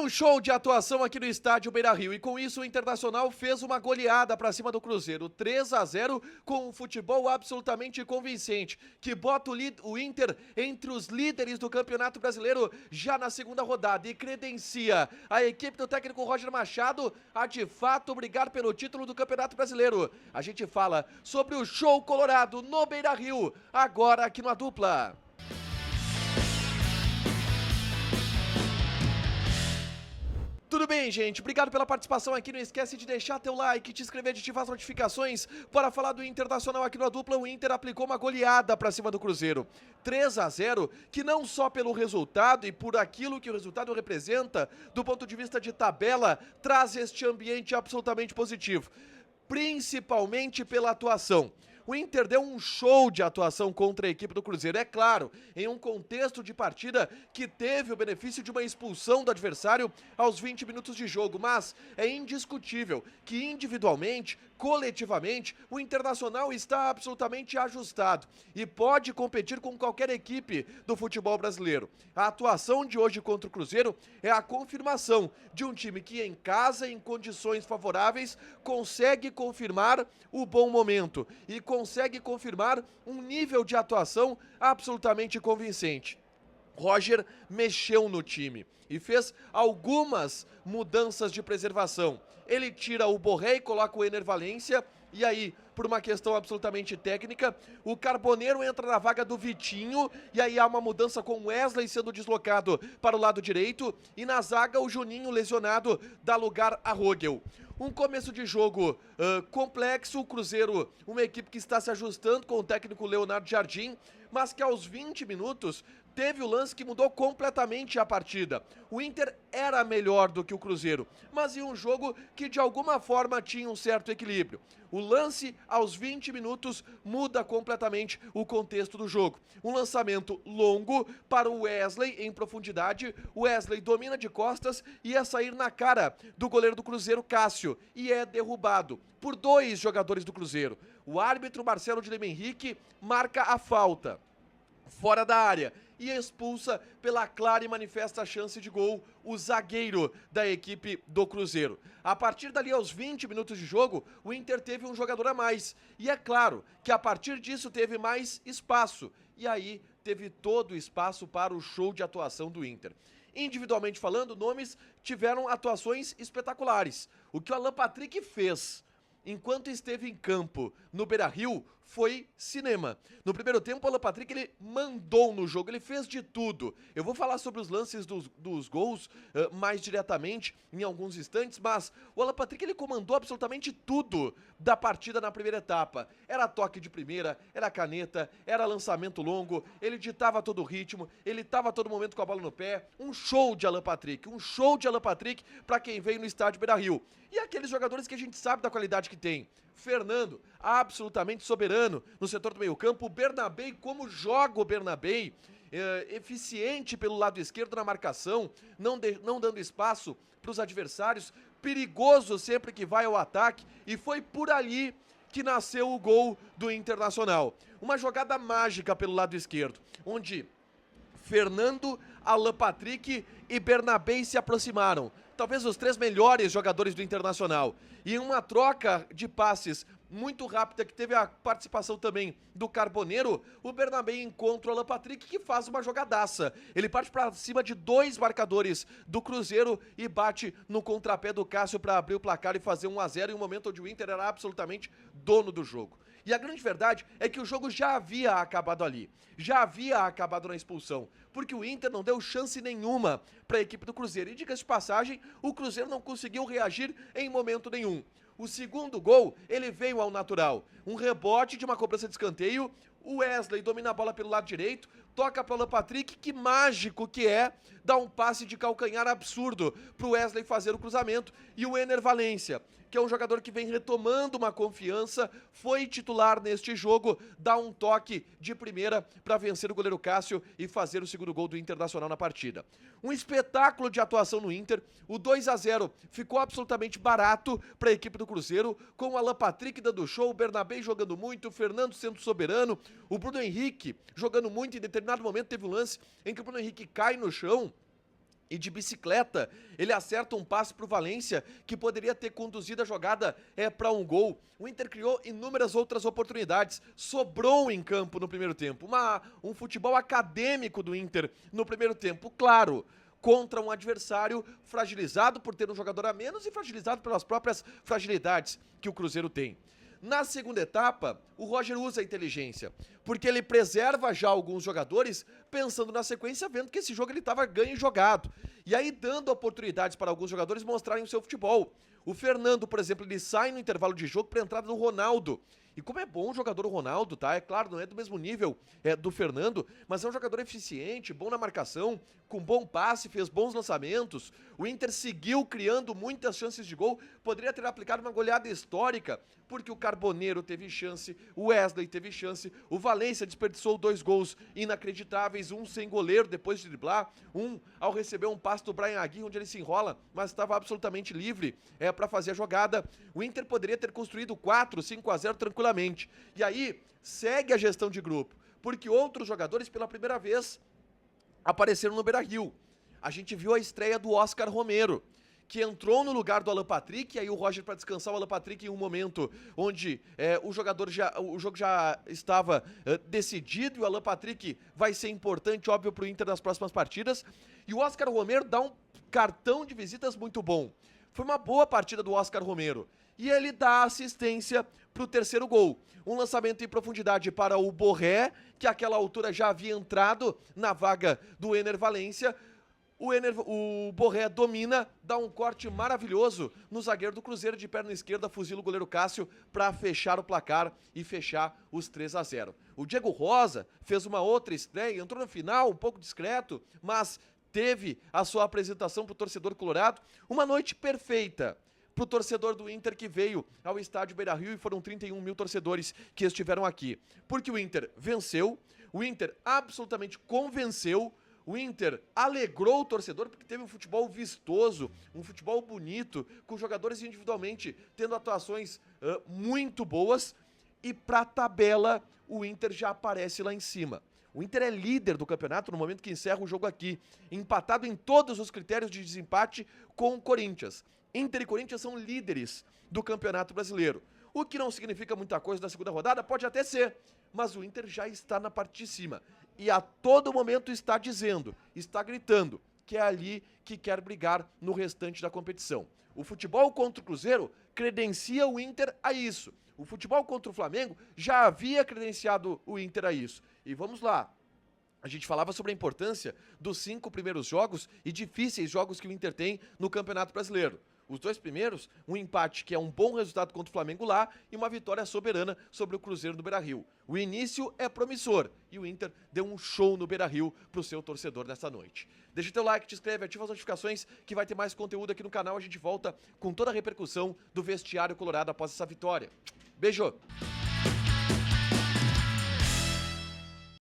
show de atuação aqui no estádio Beira-Rio e com isso o Internacional fez uma goleada para cima do Cruzeiro, 3-0, com um futebol absolutamente convincente, que bota o Inter entre os líderes do Campeonato Brasileiro já na segunda rodada e credencia a equipe do técnico Roger Machado a de fato brigar pelo título do Campeonato Brasileiro. A gente fala sobre o show colorado no Beira-Rio, agora aqui no A Dupla. Tudo bem, gente? Obrigado pela participação aqui. Não esquece de deixar teu like, te inscrever, de ativar as notificações. Para falar do Internacional aqui no A Dupla, o Inter aplicou uma goleada para cima do Cruzeiro. 3-0, que não só pelo resultado e por aquilo que o resultado representa, do ponto de vista de tabela, traz este ambiente absolutamente positivo. Principalmente pela atuação. O Inter deu um show de atuação contra a equipe do Cruzeiro, é claro, em um contexto de partida que teve o benefício de uma expulsão do adversário aos 20 minutos de jogo, mas é indiscutível que individualmente, coletivamente, o Internacional está absolutamente ajustado e pode competir com qualquer equipe do futebol brasileiro. A atuação de hoje contra o Cruzeiro é a confirmação de um time que em casa, em condições favoráveis, consegue confirmar o bom momento e consegue confirmar um nível de atuação absolutamente convincente. Roger mexeu no time e fez algumas mudanças de preservação. Ele tira o Borré e coloca o Ener Valencia, e aí, por uma questão absolutamente técnica, o Carboneiro entra na vaga do Vitinho, e aí há uma mudança com o Wesley sendo deslocado para o lado direito, e na zaga o Juninho lesionado dá lugar a Rogel. Um começo de jogo complexo, o Cruzeiro, uma equipe que está se ajustando com o técnico Leonardo Jardim, mas que aos 20 minutos teve o lance que mudou completamente a partida. O Inter era melhor do que o Cruzeiro, mas em um jogo que de alguma forma tinha um certo equilíbrio. O lance aos 20 minutos muda completamente o contexto do jogo. Um lançamento longo para o Wesley em profundidade. O Wesley domina de costas e ia sair na cara do goleiro do Cruzeiro, Cássio, e é derrubado por dois jogadores do Cruzeiro. O árbitro Marcelo de Lima Henrique marca a falta fora da área e expulsa pela clara e manifesta chance de gol o zagueiro da equipe do Cruzeiro. A partir dali, aos 20 minutos de jogo, o Inter teve um jogador a mais. E é claro que a partir disso teve mais espaço. E aí teve todo o espaço para o show de atuação do Inter. Individualmente falando, nomes tiveram atuações espetaculares. O que o Alan Patrick fez enquanto esteve em campo no Beira-Rio, foi cinema. No primeiro tempo, o Alan Patrick ele mandou no jogo, ele fez de tudo. Eu vou falar sobre os lances dos gols mais diretamente em alguns instantes, mas o Alan Patrick ele comandou absolutamente tudo da partida na primeira etapa. Era toque de primeira, era caneta, era lançamento longo, ele ditava todo o ritmo, ele estava a todo momento com a bola no pé. Um show de Alan Patrick para quem veio no estádio Beira-Rio. E aqueles jogadores que a gente sabe da qualidade que tem. Fernando, absolutamente soberano no setor do meio campo. O Bernabei, como joga o Bernabei, eficiente pelo lado esquerdo na marcação, não dando espaço para os adversários, perigoso sempre que vai ao ataque, e foi por ali que nasceu o gol do Internacional. Uma jogada mágica pelo lado esquerdo, onde Fernando, Alan Patrick e Bernabei se aproximaram. Talvez os três melhores jogadores do Internacional. E uma troca de passes muito rápida, que teve a participação também do Carboneiro, o Bernabei encontra o Alan Patrick, que faz uma jogadaça. Ele parte para cima de dois marcadores do Cruzeiro e bate no contrapé do Cássio para abrir o placar e fazer 1-0 em um momento onde o Inter era absolutamente dono do jogo. E a grande verdade é que o jogo já havia acabado ali, já havia acabado na expulsão, porque o Inter não deu chance nenhuma para a equipe do Cruzeiro. E diga-se de passagem, o Cruzeiro não conseguiu reagir em momento nenhum. O segundo gol, ele veio ao natural. Um rebote de uma cobrança de escanteio, o Wesley domina a bola pelo lado direito, toca para o Alan Patrick, que mágico que é, dá um passe de calcanhar absurdo para o Wesley fazer o cruzamento, e o Ener Valencia, que é um jogador que vem retomando uma confiança, foi titular neste jogo, dá um toque de primeira para vencer o goleiro Cássio e fazer o segundo gol do Internacional na partida. Um espetáculo de atuação no Inter, o 2-0 ficou absolutamente barato para a equipe do Cruzeiro, com o Alan Patrick dando show, o Bernabei jogando muito, o Fernando sendo soberano, o Bruno Henrique jogando muito. Em determinado momento teve um lance em que o Bruno Henrique cai no chão E de bicicleta, ele acerta um passe para o Valência que poderia ter conduzido a jogada para um gol. O Inter criou inúmeras outras oportunidades, sobrou em campo no primeiro tempo. Um futebol acadêmico do Inter no primeiro tempo, claro, contra um adversário fragilizado por ter um jogador a menos e fragilizado pelas próprias fragilidades que o Cruzeiro tem. Na segunda etapa, o Roger usa a inteligência, porque ele preserva já alguns jogadores, pensando na sequência, vendo que esse jogo ele estava ganho e jogado. E aí dando oportunidades para alguns jogadores mostrarem o seu futebol. O Fernando, por exemplo, ele sai no intervalo de jogo para a entrada do Ronaldo. E como é bom o jogador Ronaldo, tá? É claro, não é do mesmo nível do Fernando, mas é um jogador eficiente, bom na marcação, com bom passe, fez bons lançamentos. O Inter seguiu criando muitas chances de gol, poderia ter aplicado uma goleada histórica, porque o Carboneiro teve chance, o Wesley teve chance, o Valência desperdiçou 2 gols inacreditáveis, um sem goleiro depois de driblar, um ao receber um passe do Bryan Aguirre, onde ele se enrola, mas estava absolutamente livre para fazer a jogada. O Inter poderia ter construído 4, 5-0 tranquilamente. E aí, segue a gestão de grupo, porque outros jogadores pela primeira vez apareceram no Beira-Rio. A gente viu a estreia do Oscar Romero, que entrou no lugar do Alan Patrick, e aí o Roger para descansar o Alan Patrick em um momento onde o jogo já estava decidido, e o Alan Patrick vai ser importante, óbvio, para o Inter nas próximas partidas, e o Oscar Romero dá um cartão de visitas muito bom. Foi uma boa partida do Oscar Romero, e ele dá assistência para o terceiro gol. Um lançamento em profundidade para o Borré, que àquela altura já havia entrado na vaga do Ener Valência. O Borré domina, dá um corte maravilhoso no zagueiro do Cruzeiro, de perna esquerda, fuzila o goleiro Cássio para fechar o placar e fechar os 3-0. O Diego Rosa fez uma outra estreia, entrou no final, um pouco discreto, mas teve a sua apresentação para o torcedor colorado. Uma noite perfeita para o torcedor do Inter que veio ao estádio Beira-Rio, e foram 31 mil torcedores que estiveram aqui. Porque o Inter venceu, o Inter absolutamente convenceu, o Inter alegrou o torcedor porque teve um futebol vistoso, um futebol bonito, com jogadores individualmente tendo atuações muito boas, e para a tabela o Inter já aparece lá em cima. O Inter é líder do campeonato no momento que encerra o jogo aqui, empatado em todos os critérios de desempate com o Corinthians. Inter e Corinthians são líderes do Campeonato Brasileiro. O que não significa muita coisa na segunda rodada, pode até ser, mas o Inter já está na parte de cima. E a todo momento está dizendo, está gritando, que é ali que quer brigar no restante da competição. O futebol contra o Cruzeiro credencia o Inter a isso. O futebol contra o Flamengo já havia credenciado o Inter a isso. E vamos lá. A gente falava sobre a importância dos 5 primeiros jogos e difíceis jogos que o Inter tem no Campeonato Brasileiro. Os 2 primeiros, um empate que é um bom resultado contra o Flamengo lá e uma vitória soberana sobre o Cruzeiro no Beira-Rio. O início é promissor e o Inter deu um show no Beira-Rio pro seu torcedor nessa noite. Deixa teu like, te inscreve, ativa as notificações que vai ter mais conteúdo aqui no canal. A gente volta com toda a repercussão do vestiário colorado após essa vitória. Beijo!